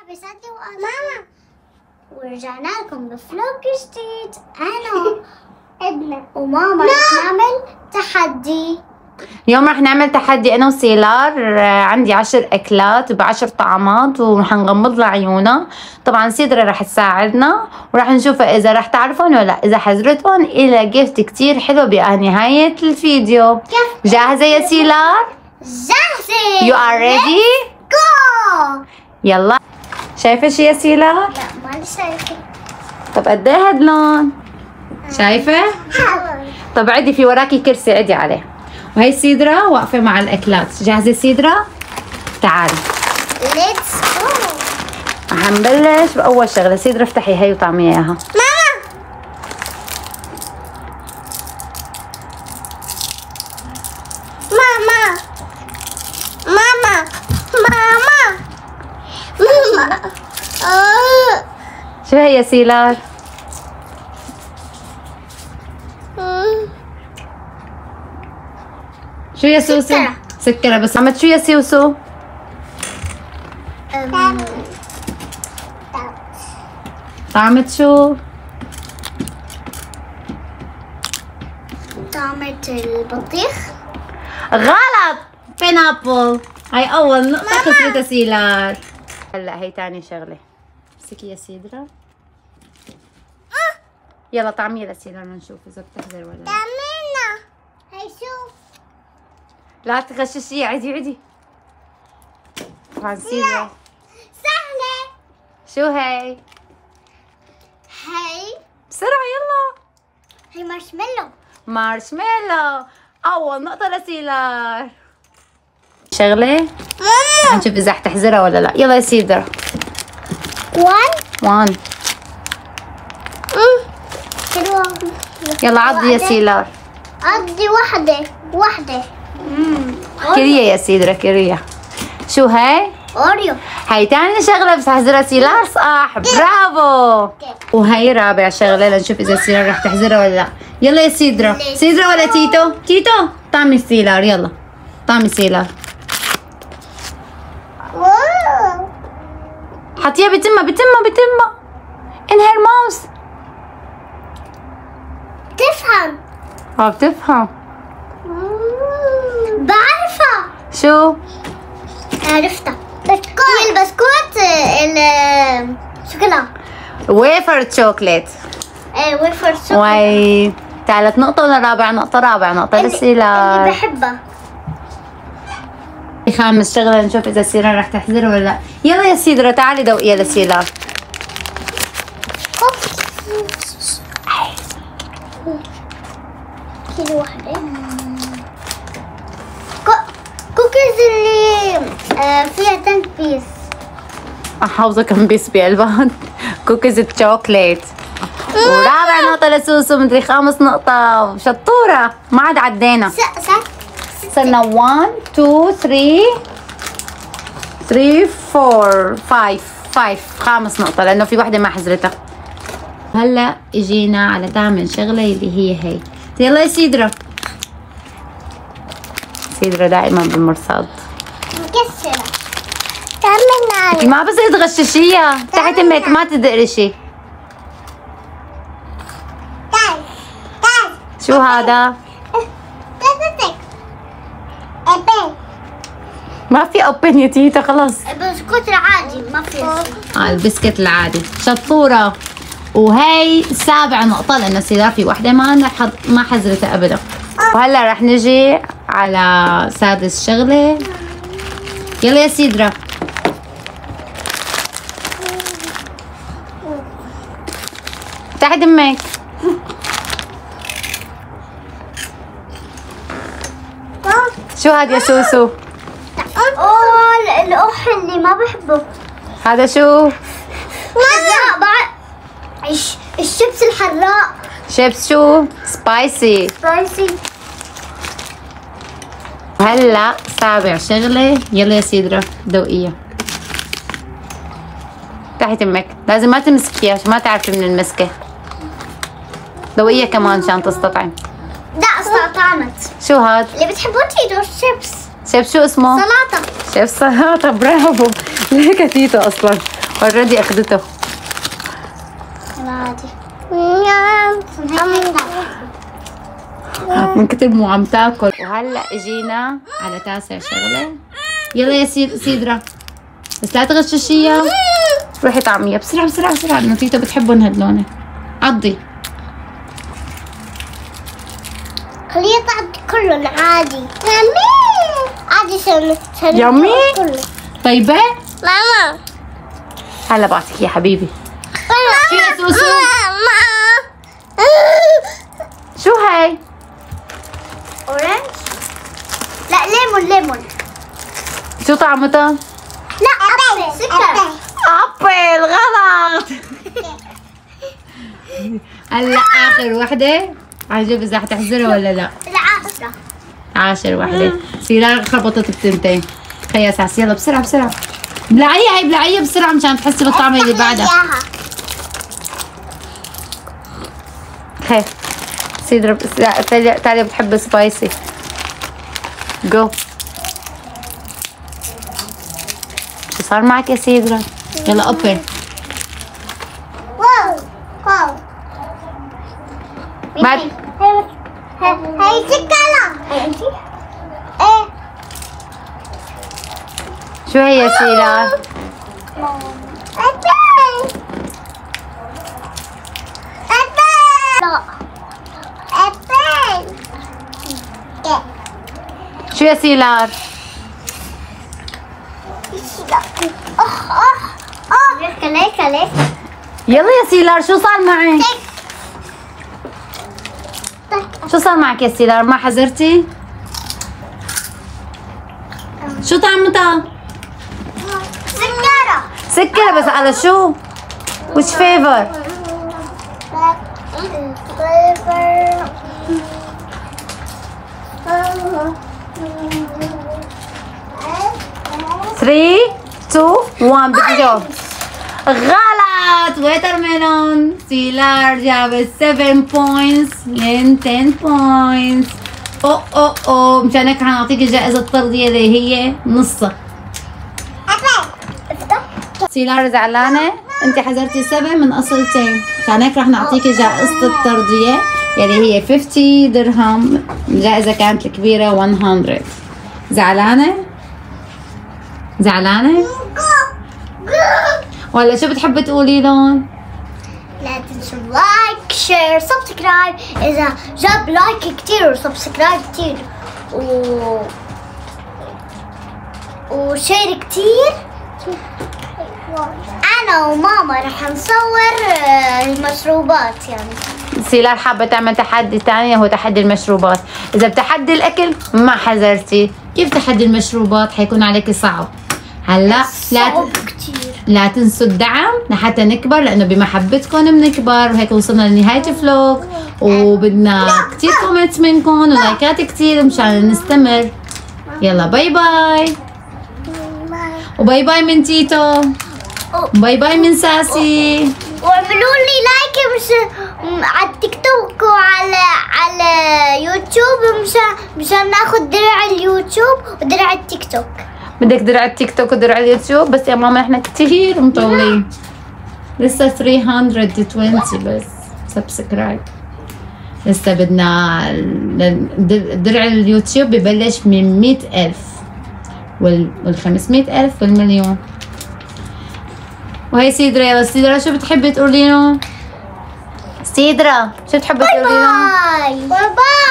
بيسعدني ماما. ورجعنا لكم بفلوج جديد انا ابنك وماما رح نعمل تحدي. اليوم رح نعمل تحدي انا وسيلار. عندي 10 اكلات ب10 طعمات ورح نغمض لها عيونها. طبعا سيدرا رح تساعدنا ورح نشوفها اذا رح تعرفهم ولا لا. اذا حزرتهم الى جيفت كتير حلو بنهاية الفيديو. جاهزة يا سيلار؟ جاهزة. You are ready؟ جو. يلا. شايفة شي يا سيلار؟ لا ماني شايفة. طب قد ايه هاد لون؟ شايفة؟ طب عدي في وراكي كرسي عدي عليه. وهي سيدرا واقفة مع الأكلات. جاهزة سيدرا؟ تعالي. ليتس جو. رح نبلش بأول شغلة. سيدرا افتحي هي وطعمي إياها. ماما ماما ماما ماما ماما. شو هي يا سيلار؟ شو يا سوسو؟ سكرة بس. عملت شو يا سوسو؟ طعمت شو؟ طعمت البطيخ. غلط. بينابل. هاي أول نقطة خسرتها سيلار. هلا هي تاني شغلة. امسكي يا سيدرا. يلا طعمي لسيلار لنشوف إذا بتحضر ولا لا. طعمينا. هي شوف. لا تغششي. عدي عدي. طبعا سيدرا. سهلة. شو هي؟ هي بسرعة يلا. هي مارشميلو. مارشميلو. أول نقطة لسيلار. شغلة ماما. هنشوف إذا حتحزرها ولا لا. يلا يا سيدرا. 1 حلوة. يلا عضي يا سيلار. عضي واحدة. كريه يا سيدرا كريه. شو هي؟ أوريو. هي تاني شغلة بس ححزرها سيلار. صح برافو. وهي رابع شغلة لنشوف إذا سيلار رح تحزرها ولا لا. يلا يا سيدرا. سيدرا ولا تيتو؟ تيتو طعمي سيلار. يلا طعمي سيلار. واو. حطيها بتمها. in her mouth. تفهم. بتفهم. بعرفها. شو؟ عرفتها. بسكوت. هي البسكوت شوكولا. ويفر شوكليت. ويفر شوكولا. وي ثالث نقطة ولا رابع نقطة؟ رابع نقطة لسيلار. اللي بحبها. خامس شغلة نشوف إذا سيلار رح تحزر ولا لا. يلا يا سيدرا تعالي دوقيها لسيلار. كيلو واحدة. كوكيز اللي فيها 10 بيس. حافظة كم بيس بقلبها. كوكيز الشوكليت. ورابع نقطة لسوسو. مدري 5 نقطة. شطورة. ما عاد عدينا. صرنا 1 2 3 4 5 5 نقطة لأنه في وحدة ما حزرتها. هلا اجينا على تعمل شغلة اللي هي. يلا يا سيدرا. سيدرا دائما بالمرصاد. مكسرة. تعملنا. ما بصير تغششيها. تحت امك ما تدقرشي. شو هذا؟ ما في اوبن يا تيتا خلص. البسكوت العادي ما في. البسكت العادي. شطورة. وهي 7 نقطة لأنه سيدار في وحدة ما حزرتها أبدا. وهلا رح نجي على سادس شغلة. يلا يا سيدرا. تحت امك. شو هاد يا سوسو؟ الأخ اللي ما بحبه. هذا شو؟ حراق بعد. الشيبس الحراق. شيبس شو؟ سبايسي. وهلا سابع شغلة. يلا يا سيدرا دوقيها. تحت امك. لازم ما تمسكيها عشان ما تعرفي من المسكة. دوقيها كمان عشان تستطعم. لا استطعمت. شو هاد؟ اللي بتحبوه تيتو شيبس. شيف شو اسمه؟ سلطة. شيف سلطة. برافو. ليك تيتو اصلا. اوريدي اخدته عادي. من كتر مو عم تاكل. وهلا اجينا على تاسع شغله. يلا يا سيدرا بس لا تغششيها. روحي طعميها بسرعه بسرعه بسرعه لانه تيتا بتحبهم هدلون. عضي خليه تعطي كلهم عادي. عادي يامي. طيبه ماما هلا بعطيك يا حبيبي. شو يا سوسو؟ شو هاي؟ اورنج؟ لا ليمون. شو طعمتها؟ لا ابل سكر. ابل غلط. هلا اخر وحده عجب اذا حتحزرها ولا لا. العاشرة. عاشر وحده. سيرار خربطت بتنتين. خيا ساس يلا بسرعه بسرعه. بلعيها بلعيها بسرعه مشان تحسي بالطعمه اللي بعدها. خير سيدرا تاليا بتحب سبايسي. جو. شو صار معك يا سيدرا؟ يلا ابل. واو بعد هاي سكرة. ايه شو هي يا سيدرا؟ شو يا سيلار؟ ليك يلا يا سيلار شو صار معك؟ شو صار معك يا سيلار؟ ما حزرتي؟ شو طعمتها؟ سكرة بس على شو؟ which flavor؟ 3 2 1 بدي جاوب. غلط. ويتر ميلون. سيلار جابت 7 بوينتس من 10 بوينتس. اوه مشان هيك حنعطيك الجائزة الطردية اللي هي نصها. سيلار زعلانة؟ انت حزرتي 7 من اصل 10 مشان هيك رح نعطيكي جائزة الطردية يلي هي 50 درهم. الجائزة كانت الكبيرة 100. زعلانة؟ زعلانة؟ ولا شو بتحبي تقولي لهم؟ لا تنسوا لايك شير سبسكرايب. إذا جاب لايك كتير وسبسكرايب كتير وشير كتير أنا وماما رح نصور المشروبات. يعني سيلار حابة تعمل تحدي تاني هو تحدي المشروبات. إذا بتحدي الأكل ما حزرتي كيف تحدي المشروبات حيكون عليك صعب. هلا لا تنسوا الدعم لحتى نكبر لانه بمحبتكم بنكبر. وهيك وصلنا لنهايه الفلوج وبدنا كثير كومنتس منكم ولايكات كثير مشان نستمر. يلا باي باي. وباي باي من تيتو. باي باي من ساسي. واعملوا لي لايك على التيك توك وعلى يوتيوب مشان ناخذ درع اليوتيوب ودرع التيك توك. بدك درع التيك توك ودرع اليوتيوب بس يا ماما احنا كتير مطولين لسه 320 بس سبسكرايب. لسه بدنا درع اليوتيوب ببلش من 100,000 وال500,000 والمليون. وهي سيدرا. يلا سيدرا شو بتحبي تقولي لهم؟ سيدرا شو بتحبي تقولي لهم؟ باي باي.